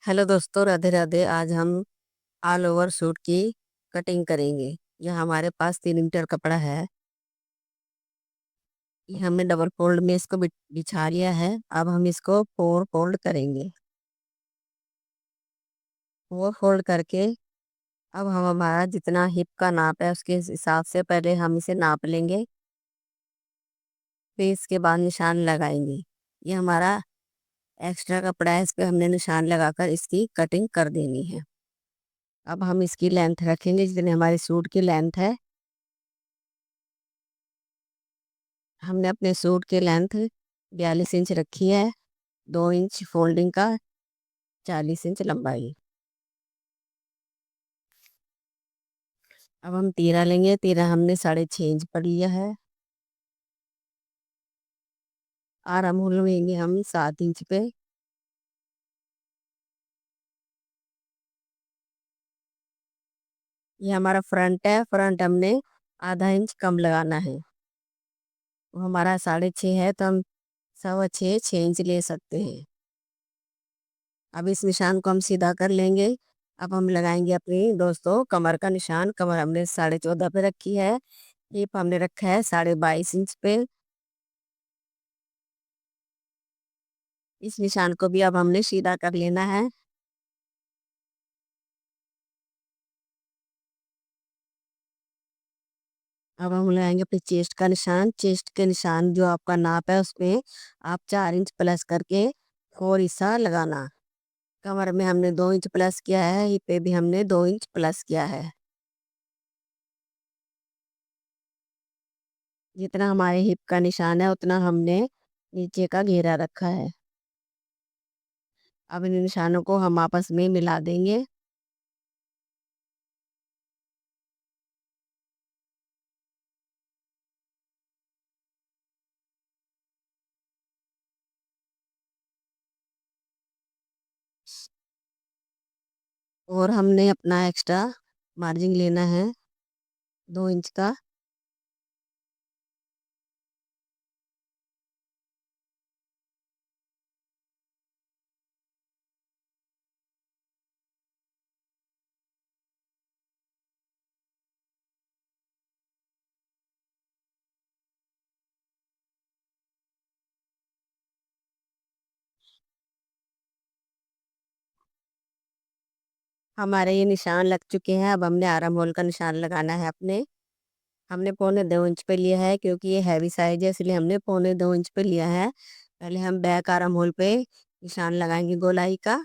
Hello दोस्तों, राधे राधे। आज हम ऑल ओवर सूट की कटिंग करेंगे। यह हमारे पास 3 मीटर कपड़ा है। ये हमने डबल फोल्ड में इसको बिछा लिया है। अब हम इसको 4 फोल्ड करेंगे। 4 फोल्ड करके अब हम हमारा जितना हिप का नाप है उसके हिसाब से पहले हम इसे नाप लेंगे। फिर इसके बाद निशान लगाएंगे। ये हमारा एक्स्ट्रा कपड़ा है, इस पे हमने निशान लगाकर इसकी कटिंग कर देनी है। अब हम इसकी लेंथ रखेंगे जितने हमारे सूट की लेंथ है। हमने अपने सूट की लेंथ 42 इंच रखी है। 2 इंच फोल्डिंग का, 40 इंच लंबाई। अब हम तीरा लेंगे। तीरा हमने 6.5 इंच पर लिया है। आर्म होल लेंगे हम 7 इंच पे। ये हमारा फ्रंट है। फ्रंट हमने आधा इंच कम लगाना है। वो हमारा 6.5 है तो हम 6.25 6 इंच ले सकते हैं। अब इस निशान को हम सीधा कर लेंगे। अब हम लगाएंगे अपनी दोस्तों कमर का निशान। कमर हमने 14.5 पे रखी है। हिप हमने रखा है 22.5 इंच पे। इस निशान को भी अब हमने सीधा कर लेना है। अब हम लगाएंगे अपने चेस्ट का निशान। चेस्ट के निशान जो आपका नाप है उसमें आप 4 इंच प्लस करके 4 हिस्सा लगाना। कमर में हमने 2 इंच प्लस किया है। हिप पे भी हमने 2 इंच प्लस किया है। जितना हमारे हिप का निशान है उतना हमने नीचे का घेरा रखा है। अब इन निशानों को हम आपस में मिला देंगे। और हमने अपना एक्स्ट्रा मार्जिन लेना है 2 इंच का। हमारे ये निशान लग चुके हैं। अब हमने आर्म होल का निशान लगाना है अपने। हमने 1.25 इंच पे लिया है क्योंकि ये हैवी साइज है, इसलिए हमने 1.25 इंच पे लिया है। पहले हम बैक आर्म होल पे निशान लगाएंगे गोलाई का।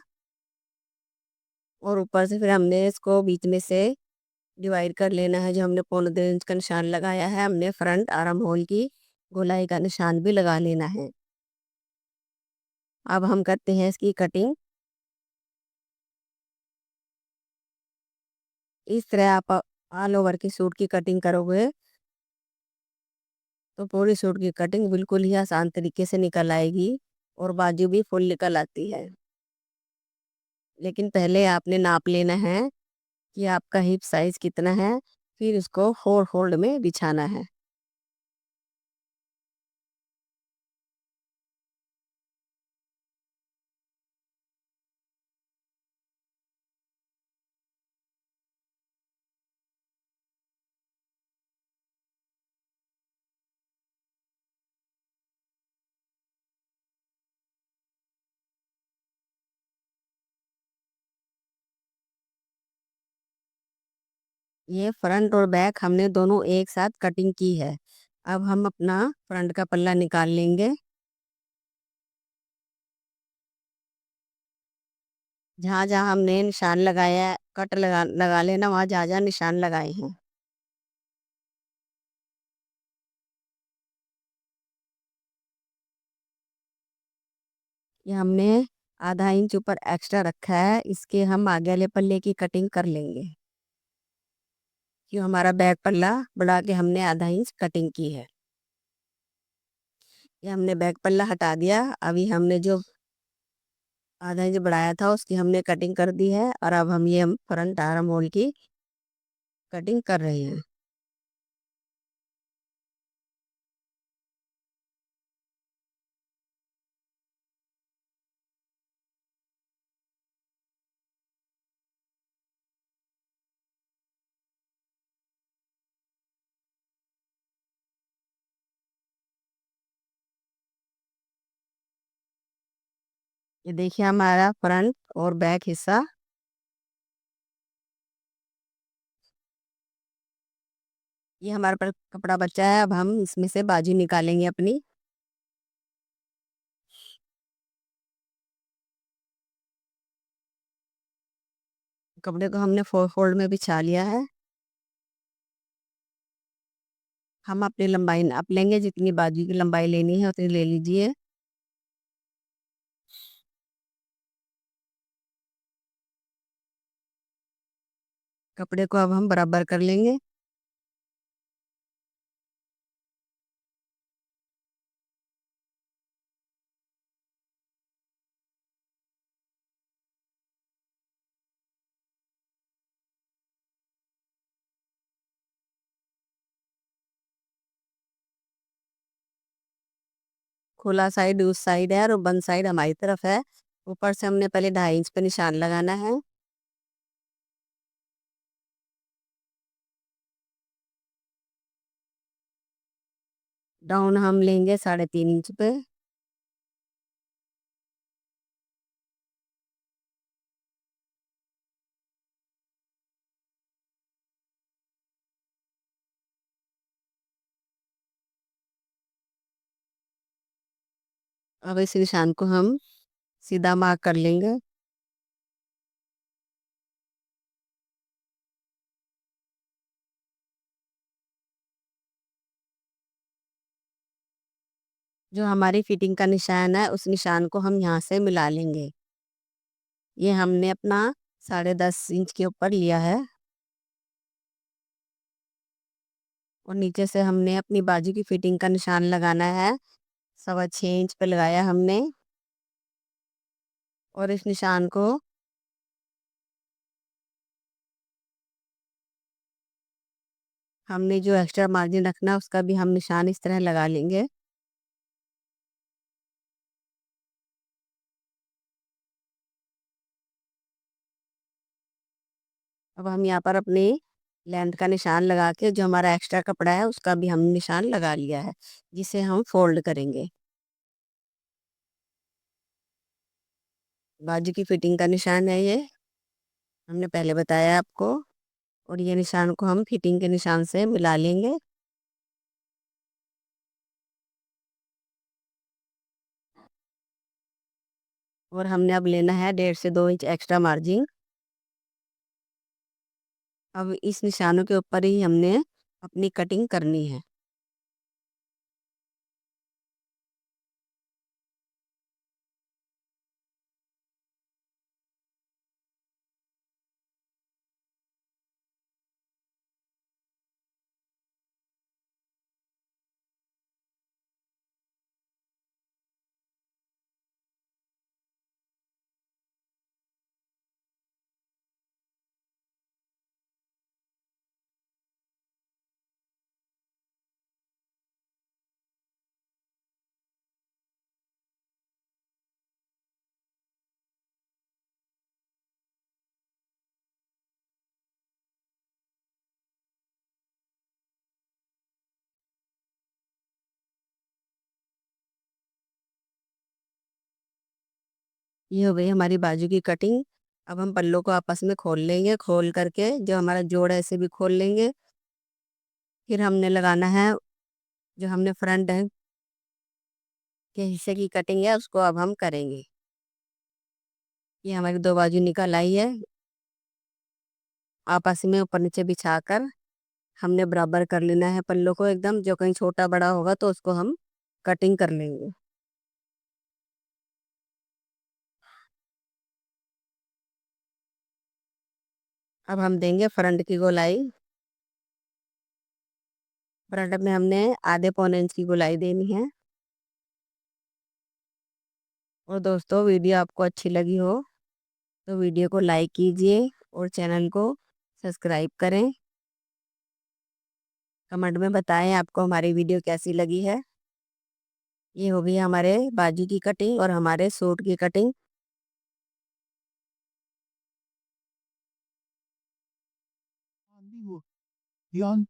और ऊपर से फिर हमने इसको बीच में से डिवाइड कर लेना है। जो हमने 1.25 इंच का निशान लगाया है हमने फ्रंट आर्म होल की गोलाई का निशान भी लगा लेना है। अब हम करते हैं इसकी कटिंग। इस तरह आप ऑल ओवर की सूट की कटिंग करोगे तो पूरी सूट की कटिंग बिल्कुल ही आसान तरीके से निकल आएगी और बाजू भी फुल निकल आती है। लेकिन पहले आपने नाप लेना है कि आपका हिप साइज कितना है। फिर उसको 4 फोल्ड में बिछाना है। ये फ्रंट और बैक हमने दोनों एक साथ कटिंग की है। अब हम अपना फ्रंट का पल्ला निकाल लेंगे। जहाँ जहाँ हमने निशान लगाया कट लगा लेना, वहाँ जहाँ जहाँ निशान लगाए हैं। ये हमने आधा इंच ऊपर एक्स्ट्रा रखा है, इसके हम आगे वाले पल्ले की कटिंग कर लेंगे। क्यों हमारा बैक पल्ला बढ़ा के हमने आधा इंच कटिंग की है। ये हमने बैक पल्ला हटा दिया। अभी हमने जो आधा इंच बढ़ाया था उसकी हमने कटिंग कर दी है। और अब हम फ्रंट आर्म होल की कटिंग कर रहे हैं। ये देखिए हमारा फ्रंट और बैक हिस्सा। ये हमारे पर कपड़ा बचा है, अब हम इसमें से बाजू निकालेंगे अपनी। कपड़े को हमने फोल्ड में बिछा लिया है। हम अपनी लंबाई नाप लेंगे, जितनी बाजू की लंबाई लेनी है उतनी ले लीजिए। कपड़े को अब हम बराबर कर लेंगे। खुला साइड उस साइड है और बंद साइड हमारी तरफ है। ऊपर से हमने पहले 2.5 इंच पे निशान लगाना है। डाउन हम लेंगे 3.5 इंच पे। अब इस निशान को हम सीधा मार्क कर लेंगे। जो हमारी फिटिंग का निशान है उस निशान को हम यहाँ से मिला लेंगे। ये हमने अपना 10.5 इंच के ऊपर लिया है और नीचे से हमने अपनी बाजू की फिटिंग का निशान लगाना है। 6.25 इंच पे लगाया हमने और इस निशान को हमने जो एक्स्ट्रा मार्जिन रखना है उसका भी हम निशान इस तरह लगा लेंगे। अब हम यहाँ पर अपनी लेंथ का निशान लगा के जो हमारा एक्स्ट्रा कपड़ा है उसका भी हम निशान लगा लिया है, जिसे हम फोल्ड करेंगे। बाजू की फिटिंग का निशान है ये, हमने पहले बताया आपको। और ये निशान को हम फिटिंग के निशान से मिला लेंगे। और हमने अब लेना है 1.5 से 2 इंच एक्स्ट्रा मार्जिन। अब इस निशानों के ऊपर ही हमने अपनी कटिंग करनी है। ये हो गई हमारी बाजू की कटिंग। अब हम पल्लों को आपस में खोल लेंगे, खोल करके जो हमारा जोड़ है इसे भी खोल लेंगे। फिर हमने लगाना है जो हमने फ्रंट है के हिस्से की कटिंग है उसको अब हम करेंगे। ये हमारी दो बाजू निकल आई है। आपस में ऊपर नीचे बिछाकर हमने बराबर कर लेना है पल्लों को एकदम। जो कहीं छोटा बड़ा होगा तो उसको हम कटिंग कर लेंगे। अब हम देंगे फ्रंट की गोलाई। फ्रंट में हमने आधे पौने इंच की गोलाई देनी है। और दोस्तों वीडियो आपको अच्छी लगी हो तो वीडियो को लाइक कीजिए और चैनल को सब्सक्राइब करें। कमेंट में बताएं आपको हमारी वीडियो कैसी लगी है। ये हो गई हमारे बाजू की कटिंग और हमारे सूट की कटिंग। Yon